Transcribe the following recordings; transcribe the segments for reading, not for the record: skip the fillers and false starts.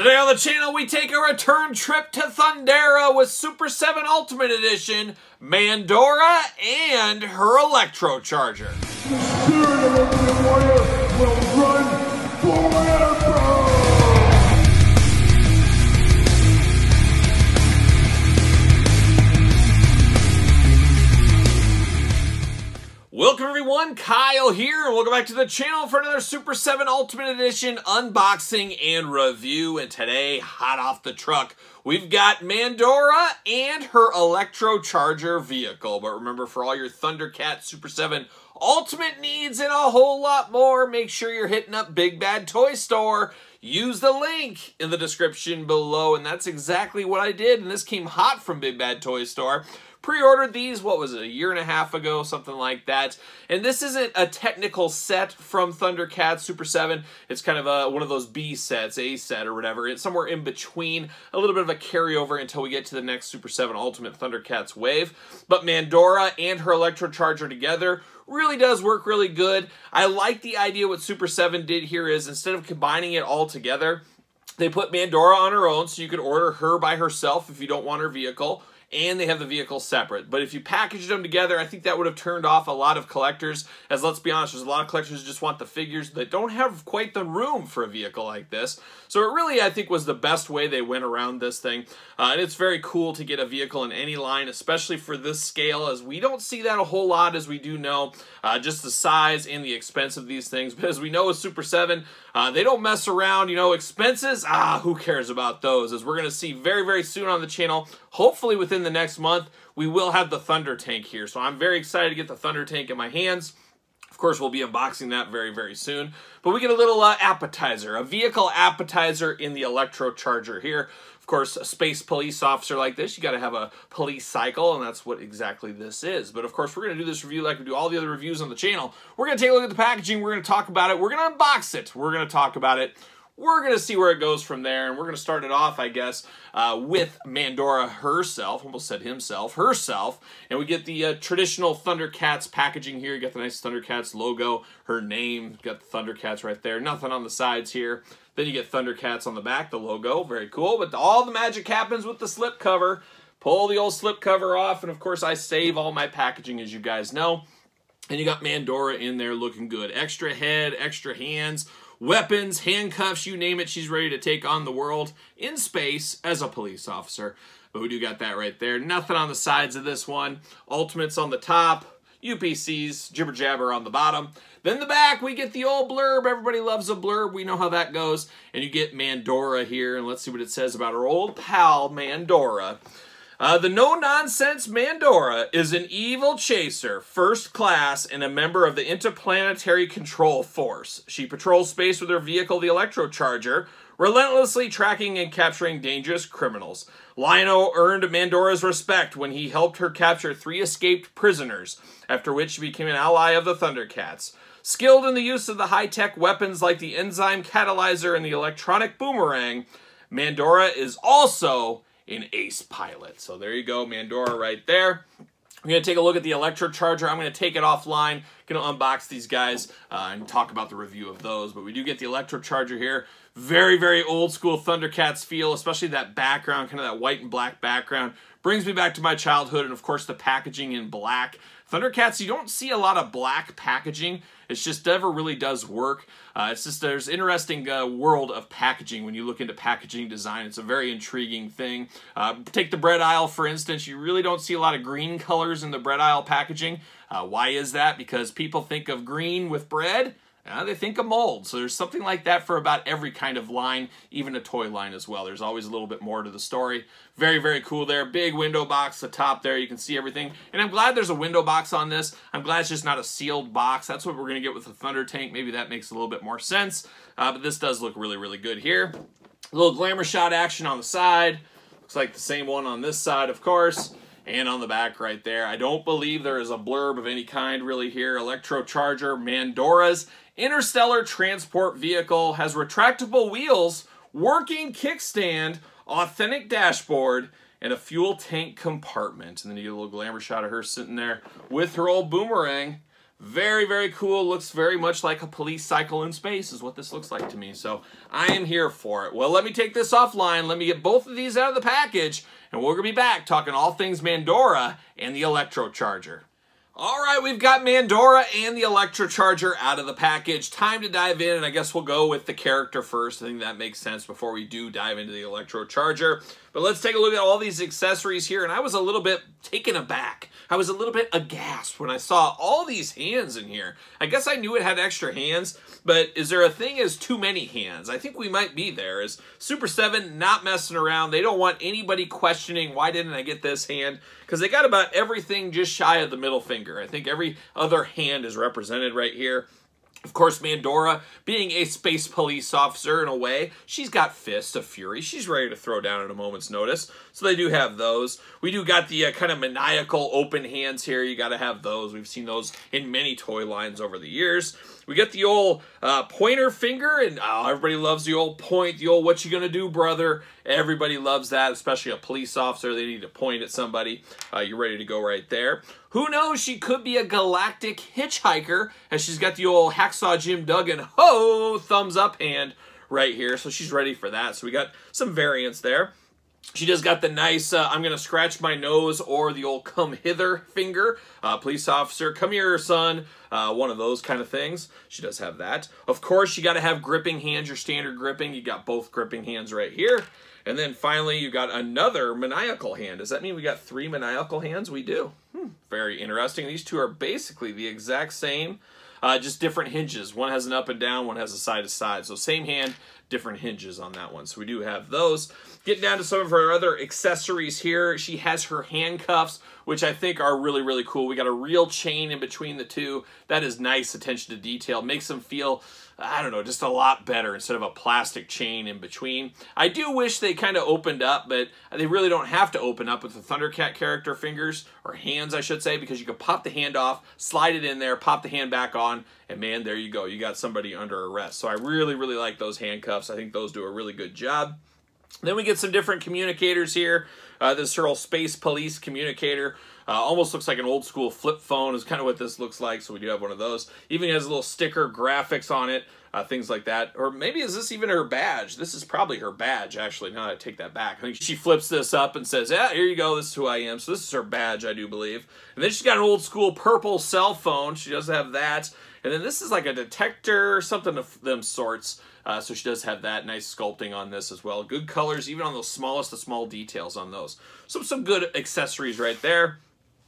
Today on the channel, we take a return trip to Thundera with Super 7 Ultimate Edition, Mandora, and her Electro-Charger. The spirit of Ultimate Warrior will run forever! Welcome everyone, Kyle here, and welcome back to the channel for another Super 7 Ultimate Edition unboxing and review. And today, hot off the truck, we've got Mandora and her Electro-Charger vehicle. But remember, for all your Thundercats Super 7 Ultimate needs and a whole lot more, make sure you're hitting up Big Bad Toy Store. Use the link in the description below, and that's exactly what I did. And this came hot from Big Bad Toy Store. Pre-ordered these, what was it, a year and a half ago, something like that. And this isn't a technical set from Thundercats Super 7. It's kind of one of those B sets, A set or whatever. It's somewhere in between, a little bit of a carryover until we get to the next Super 7 Ultimate Thundercats wave. But Mandora and her Electro-Charger together really does work really good. I like the idea what Super 7 did here is instead of combining it all together, they put Mandora on her own, so you could order her by herself if you don't want her vehicle. And they have the vehicle separate. But if you packaged them together, I think that would have turned off a lot of collectors. As let's be honest, there's a lot of collectors who just want the figures that don't have quite the room for a vehicle like this. So it really, I think, was the best way they went around this thing. And it's very cool to get a vehicle in any line, especially for this scale, as we don't see that a whole lot, as we do know just the size and the expense of these things. But as we know with Super 7, they don't mess around. You know, expenses, who cares about those? As we're going to see very, very soon on the channel, hopefully within the next month, we will have the Thunder Tank here. So I'm very excited to get the Thunder Tank in my hands. Of course, we'll be unboxing that very, very soon. But we get a little appetizer, a vehicle appetizer in the Electro-Charger here. Of course, a space police officer like this, you got to have a police cycle, and that's what exactly this is. But of course, we're going to do this review like we do all the other reviews on the channel. We're going to take a look at the packaging. We're going to talk about it. We're going to unbox it. We're going to talk about it. We're going to see where it goes from there, and we're going to start it off, I guess, with Mandora herself. Almost said himself. Herself. And we get the traditional Thundercats packaging here. You got the nice Thundercats logo, her name. Got the Thundercats right there. Nothing on the sides here. Then you get Thundercats on the back, the logo. Very cool. But all the magic happens with the slip cover. Pull the old slip cover off, and of course, I save all my packaging, as you guys know. And you got Mandora in there looking good. Extra head, extra hands, weapons, handcuffs, you name it, she's ready to take on the world in space as a police officer. But we do got that right there. Nothing on the sides of this one. Ultimates on the top. UPCs, jibber jabber on the bottom. Then the back, we get the old blurb. Everybody loves a blurb. We know how that goes. And you get Mandora here. And let's see what it says about our old pal, Mandora. The no-nonsense Mandora is an evil chaser, first class, and a member of the Interplanetary Control Force. She patrols space with her vehicle, the Electro-Charger, relentlessly tracking and capturing dangerous criminals. Lion-O earned Mandora's respect when he helped her capture 3 escaped prisoners, after which she became an ally of the Thundercats. Skilled in the use of the high-tech weapons like the enzyme catalyzer and the electronic boomerang, Mandora is also an ace pilot. So there you go, Mandora right there. I'm going to take a look at the Electro-Charger. I'm going to take it offline. Going to unbox these guys and talk about the review of those. But we do get the Electro-Charger here. Very, very old school Thundercats feel, especially that background, kind of that white and black background. Brings me back to my childhood, and of course the packaging in black. Thundercats, you don't see a lot of black packaging. It's just never really does work. It's just there's interesting world of packaging when you look into packaging design. It's a very intriguing thing. Take the bread aisle, for instance. You really don't see a lot of green colors in the bread aisle packaging. Why is that? Because people think of green with bread. They think of mold. So there's something like that for about every kind of line, even a toy line as well. There's always a little bit more to the story. Very, very cool there. Big window box, the top there. You can see everything. And I'm glad there's a window box on this. I'm glad it's just not a sealed box. That's what we're going to get with the Thunder Tank. Maybe that makes a little bit more sense. But this does look really, really good here. A little glamour shot action on the side. Looks like the same one on this side, of course. And on the back right there. I don't believe there is a blurb of any kind really here. Electro-Charger, Mandora's interstellar transport vehicle, has retractable wheels, working kickstand, authentic dashboard, and a fuel tank compartment. And then you get a little glamour shot of her sitting there with her old boomerang. Very, very cool. Looks very much like a police cycle in space is what this looks like to me. So I am here for it. Well, let me take this offline. Let me get both of these out of the package, and we're going to be back talking all things Mandora and the Electro-Charger. All right, we've got Mandora and the Electro-Charger out of the package. Time to dive in, and I guess we'll go with the character first. I think that makes sense before we do dive into the Electro-Charger. But let's take a look at all these accessories here, and I was a little bit taken aback. I was a little bit aghast when I saw all these hands in here. I guess I knew it had extra hands, but is there a thing as too many hands? I think we might be there. Is Super 7 not messing around? They don't want anybody questioning, why didn't I get this hand? Because they got about everything just shy of the middle finger. I think every other hand is represented right here. Of course, Mandora, being a space police officer in a way, she's got fists of fury. She's ready to throw down at a moment's notice. So they do have those. We do got the kind of maniacal open hands here. You got to have those. We've seen those in many toy lines over the years. We get the old pointer finger, and everybody loves the old point, the old what you gonna do, brother. Everybody loves that, especially a police officer. They need to point at somebody. You're ready to go right there. Who knows? She could be a galactic hitchhiker, as she's got the old Hacksaw Jim Duggan, ho, thumbs up hand right here. So she's ready for that. So we got some variants there. She just got the nice, I'm going to scratch my nose, or the old come hither finger. Police officer, come here, son. One of those kind of things. She does have that. Of course, you got to have gripping hands, your standard gripping. You got both gripping hands right here. And then finally, you got another maniacal hand. Does that mean we got 3 maniacal hands? We do. Very interesting. These two are basically the exact same, just different hinges. One has an up and down, one has a side to side. So same hand, different hinges on that one. So we do have those. Getting down to some of her other accessories here. She has her handcuffs, which I think are really, really cool. We got a real chain in between the two. That is nice attention to detail. Makes them feel, I don't know, just a lot better instead of a plastic chain in between. I do wish they kind of opened up, but they really don't have to open up with the Thundercat character fingers, or hands, I should say, because you can pop the hand off, slide it in there, pop the hand back on, and man, there you go. You got somebody under arrest. So I really, really like those handcuffs. I think those do a really good job. Then we get some different communicators here. This is her old space police communicator. Almost looks like an old school flip phone is kind of what this looks like. So we do have one of those. Even has a little sticker graphics on it, things like that. Or maybe is this even her badge? This is probably her badge, actually. Now I take that back. I think she flips this up and says, yeah, here you go. This is who I am. So this is her badge, I do believe. And then she's got an old school purple cell phone. She does have that. And then this is like a detector or something of them sorts. So she does have that nice sculpting on this as well. Good colors, even on those smallest of small details on those. So some good accessories right there.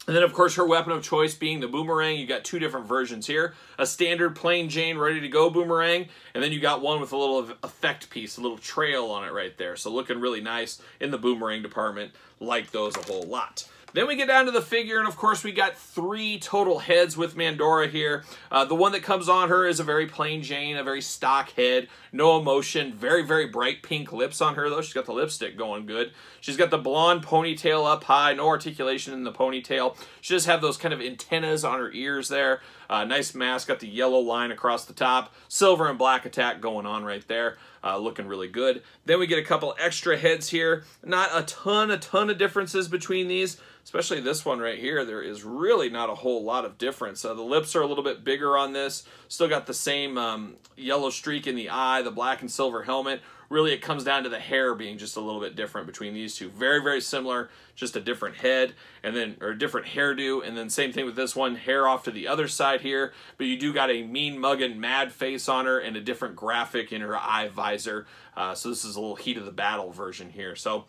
And then, of course, her weapon of choice being the boomerang. You got 2 different versions here. A standard plain Jane ready to go boomerang. And then you got one with a little effect piece, a little trail on it right there. So looking really nice in the boomerang department. Like those a whole lot. Then we get down to the figure, and of course we got 3 total heads with Mandora here. The one that comes on her is a very plain Jane, a very stock head, no emotion, very, very bright pink lips on her though. She's got the lipstick going good. She's got the blonde ponytail up high, no articulation in the ponytail. She does have those kind of antennas on her ears there. Nice mask, got the yellow line across the top. Silver and black attack going on right there. Looking really good. Then we get a couple extra heads here. Not a ton of differences between these. Especially this one right here, there is really not a whole lot of difference. The lips are a little bit bigger on this. Still got the same yellow streak in the eye, the black and silver helmet. Really, it comes down to the hair being just a little bit different between these two. Very, very similar, just a different head, and then, or a different hairdo. And then same thing with this one, hair off to the other side here. But you do got a mean muggin' mad face on her and a different graphic in her eye visor. So this is a little heat of the battle version here. So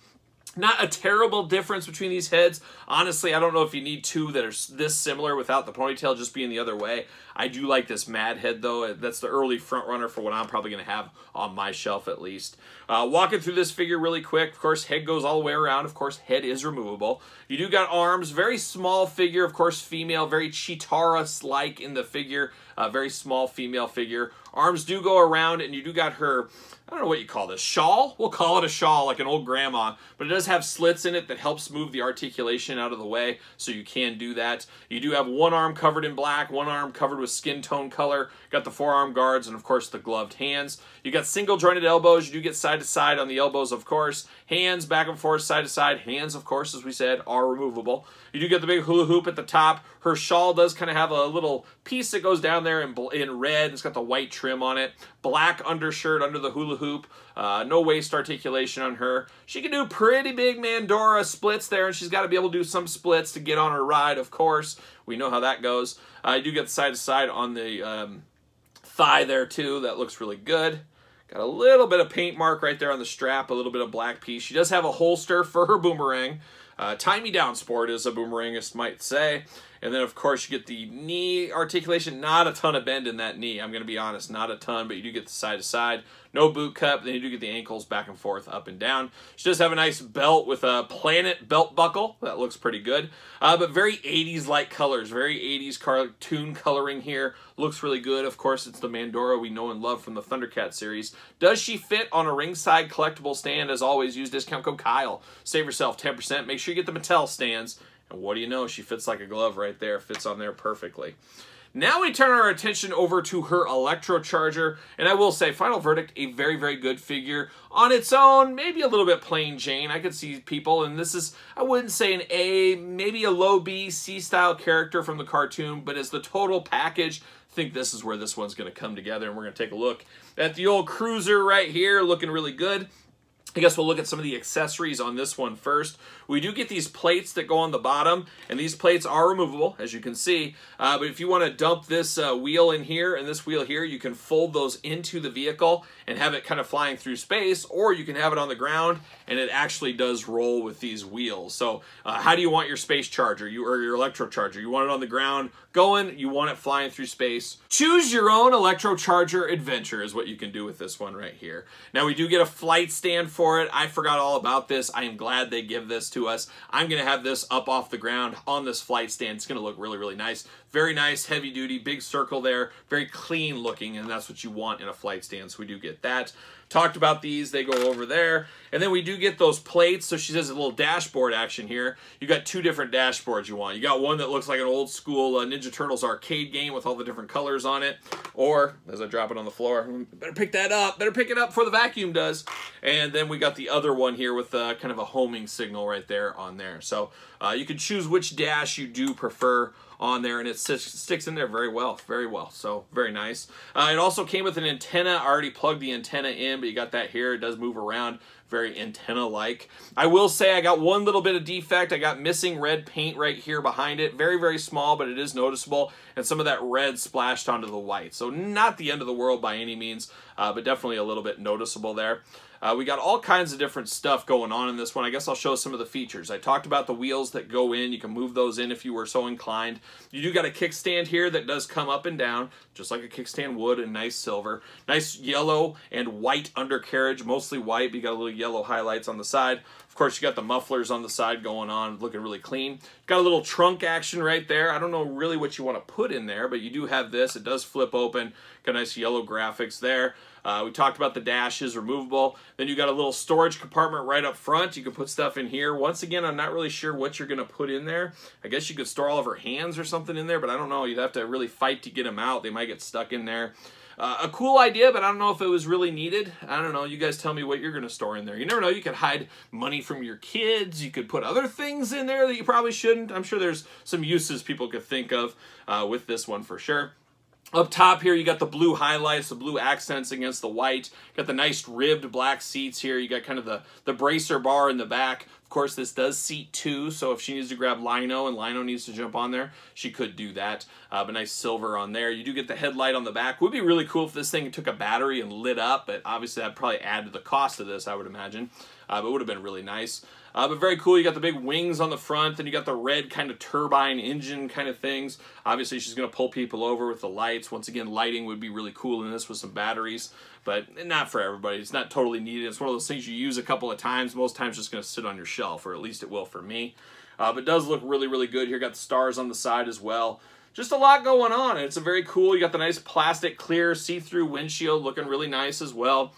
not a terrible difference between these heads. Honestly, I don't know if you need 2 that are this similar without the ponytail just being the other way. I do like this mad head though. That's the early front runner for what I'm probably going to have on my shelf at least. Walking through this figure really quick. Of course, head goes all the way around. Of course, head is removable. You do got arms. Very small figure. Of course, female. Very Chitara-like in the figure. Very small female figure. Arms do go around, and you do got her, I don't know what you call this, shawl? We'll call it a shawl, like an old grandma, but it does have slits in it that helps move the articulation out of the way, so you can do that. You do have one arm covered in black, one arm covered with skin tone color, got the forearm guards, and of course the gloved hands. You got single jointed elbows, you do get side to side on the elbows, of course. Hands back and forth, side to side. Hands, of course, as we said, are removable. You do get the big hula hoop at the top. Her shawl does kind of have a little piece that goes down there in red. It's got the white trim on it. Black undershirt under the hula hoop. No waist articulation on her. She can do pretty big Mandora splits there, and she's got to be able to do some splits to get on her ride, of course. We know how that goes. You do get side to side on the thigh there, too. That looks really good. Got a little bit of paint mark right there on the strap, a little bit of black piece. She does have a holster for her boomerang. Tie-me-down sport, as a boomerangist might say. And then, of course, you get the knee articulation. Not a ton of bend in that knee, I'm going to be honest. Not a ton, but you do get the side-to-side. No boot cut, then you do get the ankles back and forth, up and down. She does have a nice belt with a Planet belt buckle. That looks pretty good. But very 80s-like colors. Very 80s cartoon coloring here. Looks really good. Of course, it's the Mandora we know and love from the Thundercat series. Does she fit on a ringside collectible stand? As always, use discount code Kyle. Save yourself 10%. Make sure you get the Mattel stands. And what do you know? She fits like a glove right there. Fits on there perfectly. Now we turn our attention over to her Electro-Charger, and I will say, final verdict, a very, very good figure. On its own, maybe a little bit plain Jane. I could see people, and this is, I wouldn't say an A, maybe a low B, C-style character from the cartoon, but as the total package, I think this is where this one's going to come together, and we're going to take a look at the old cruiser right here, looking really good. I guess we'll look at some of the accessories on this one first. We do get these plates that go on the bottom, and these plates are removable, as you can see. But if you want to dump this wheel in here and this wheel here, you can fold those into the vehicle and have it kind of flying through space, or you can have it on the ground, and it actually does roll with these wheels. So how do you want your space charger, or your Electro-Charger? You want it on the ground going, you want it flying through space. Choose your own Electro-Charger adventure is what you can do with this one right here. Now we do get a flight stand for it. I forgot all about this. I am glad they give this to us. I'm going to have this up off the ground on this flight stand. It's going to look really, really nice. Very nice, heavy duty, big circle there. Very clean looking, and that's what you want in a flight stand, so we do get that. Talked about these, they go over there. And then we do get those plates, so she does a little dashboard action here. You got two different dashboards you want. You got one that looks like an old school Ninja Turtles arcade game with all the different colors on it. Or, as I drop it on the floor, better pick that up. Better pick it up before the vacuum does. And then we got the other one here with kind of a homing signal right there on there. So you can choose which dash you do prefer on there, and it sticks in there very well, so very nice. It also came with an antenna. I already plugged the antenna in, but you got that here. It does move around, very antenna-like. I will say I got one little bit of defect. I got missing red paint right here behind it. Very, very small, but it is noticeable, and some of that red splashed onto the white. So not the end of the world by any means, but definitely a little bit noticeable there. We got all kinds of different stuff going on in this one. I guess I'll show some of the features. I talked about the wheels that go in. You can move those in if you were so inclined. You do got a kickstand here that does come up and down, just like a kickstand would, in nice silver. Nice yellow and white undercarriage, mostly white, but you got a little yellow highlights on the side. Of course, you got the mufflers on the side going on, looking really clean. Got a little trunk action right there. I don't know really what you want to put in there, but you do have this. It does flip open. Got nice yellow graphics there. We talked about the dashes, removable. Then you got a little storage compartment right up front. You can put stuff in here. Once again, I'm not really sure what you're going to put in there. I guess you could store all of her hands or something in there, but I don't know. You'd have to really fight to get them out. They might get stuck in there. A cool idea, but I don't know if it was really needed. I don't know. You guys tell me what you're going to store in there. You never know. You could hide money from your kids. You could put other things in there that you probably shouldn't. I'm sure there's some uses people could think of with this one for sure. Up top here, you got the blue highlights, the blue accents against the white. Got the nice ribbed black seats here. You got kind of the bracer bar in the back. Of course, this does seat two, so if she needs to grab Lino and Lino needs to jump on there, she could do that. But nice silver on there. You do get the headlight on the back. Would be really cool if this thing took a battery and lit up, but obviously that'd probably add to the cost of this, I would imagine. But it would have been really nice. But very cool. You got the big wings on the front, and you got the red kind of turbine engine kind of things. Obviously, she's going to pull people over with the lights. Once again, lighting would be really cool in this with some batteries, but not for everybody. It's not totally needed. It's one of those things you use a couple of times. Most times it's just going to sit on your shelf, or at least it will for me. But it does look really, really good here. Got the stars on the side as well. just a lot going on, and it's a very cool. You got the nice plastic clear see-through windshield looking really nice as well.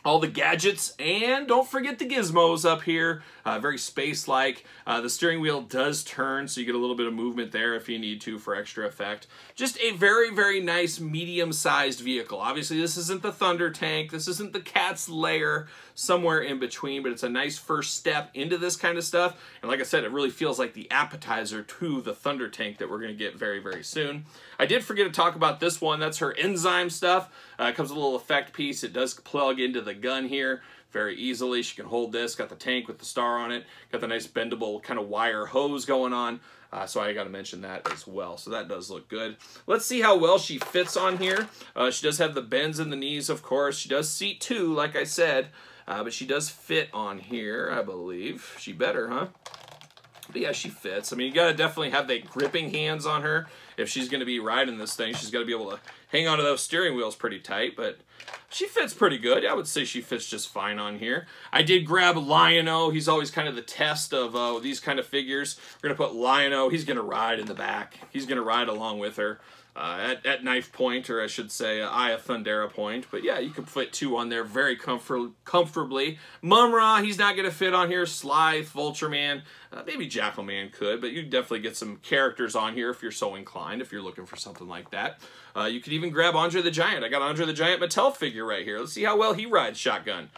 All the gadgets, and don't forget the gizmos up here. Very space-like. The steering wheel does turn, so you get a little bit of movement there if you need to for extra effect. Just a very, very nice medium-sized vehicle. Obviously, this isn't the Thunder Tank. This isn't the Cat's Lair, somewhere in between, but it's a nice first step into this kind of stuff. And like I said, it really feels like the appetizer to the Thunder Tank that we're going to get very, very soon. I did forget to talk about this one. That's her enzyme stuff. It comes with a little effect piece. It does plug into the gun here very easily. She can hold this. Got the tank with the star on it. Got the nice bendable kind of wire hose going on. So I got to mention that as well. So that does look good. Let's see how well she fits on here. She does have the bends in the knees, of course. She does seat 2, like I said. But she does fit on here, I believe. She better, huh? But yeah, she fits. I mean, you got to definitely have the gripping hands on her. If she's going to be riding this thing, she's got to be able to hang onto those steering wheels pretty tight. But she fits pretty good. I would say she fits just fine on here. I did grab Lion-O. He's always kind of the test of these kind of figures. We're going to put Lion-O. He's going to ride in the back. He's going to ride along with her. At knife point, or I should say Eye of Thundera point. But yeah, you can fit 2 on there very comfortably. Mumra, he's not going to fit on here. Slythe, Vulture-Man, maybe Jackal-Man could, but you definitely get some characters on here if you're so inclined, if you're looking for something like that. You could even grab Andre the Giant. I got Andre the Giant Mattel figure right here. Let's see how well he rides shotgun.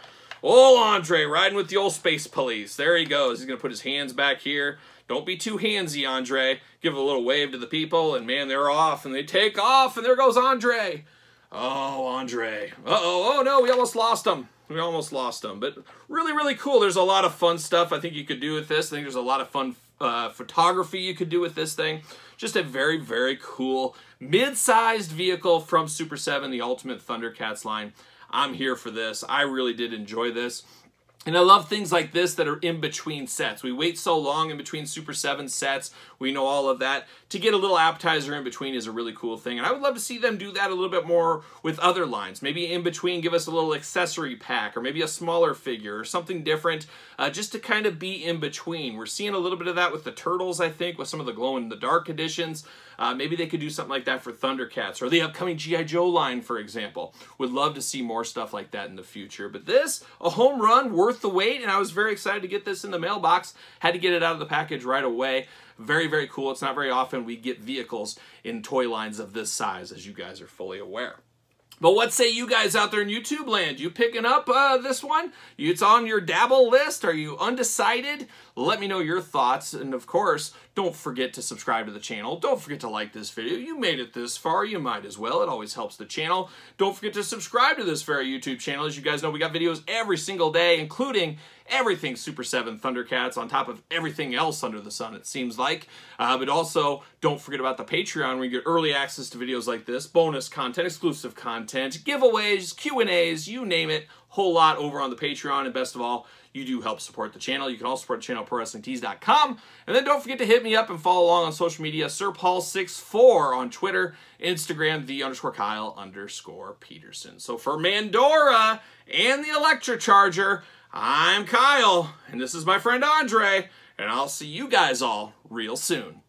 Old Andre riding with the old Space Police. There he goes. He's going to put his hands back here. Don't be too handsy, Andre. Give a little wave to the people, and man, they're off, and they take off, and there goes Andre. Oh, Andre. Uh-oh, oh no, we almost lost him. We almost lost him, but really, really cool. There's a lot of fun stuff I think you could do with this. I think there's a lot of fun photography you could do with this thing. Just a very, very cool mid-sized vehicle from Super 7, the Ultimate Thundercats line. I'm here for this. I really did enjoy this. And I love things like this that are in between sets. We wait so long in between Super 7 sets. We know all of that. To get a little appetizer in between is a really cool thing. And I would love to see them do that a little bit more with other lines. Maybe in between give us a little accessory pack, or maybe a smaller figure or something different, just to kind of be in between. We're seeing a little bit of that with the Turtles, I think, with some of the glow-in-the-dark editions. Maybe they could do something like that for Thundercats, or the upcoming G.I. Joe line, for example. Would love to see more stuff like that in the future. But this, a home run, worth the wait, and I was very excited to get this in the mailbox. Had to get it out of the package right away. Very, very cool. It's not very often we get vehicles in toy lines of this size, as you guys are fully aware. But what say you guys out there in YouTube land? You picking up this one? It's on your dabble list? Are you undecided? Let me know your thoughts. And of course, don't forget to subscribe to the channel. Don't forget to like this video. You made it this far, you might as well. It always helps the channel. Don't forget to subscribe to this very YouTube channel. As you guys know, we got videos every single day, including everything Super 7 Thundercats, on top of everything else under the sun, it seems like. But also, don't forget about the Patreon, where you get early access to videos like this, bonus content, exclusive content, giveaways, Q&As, you name it, whole lot over on the Patreon. And best of all, you do help support the channel. You can also support the channel at ProWrestlingTees.com. And then don't forget to hit me up and follow along on social media, SirPaul64 on Twitter, Instagram, _Kyle_Peterson. So for Mandora and the Electro-Charger, I'm Kyle, and this is my friend Andre, and I'll see you guys all real soon.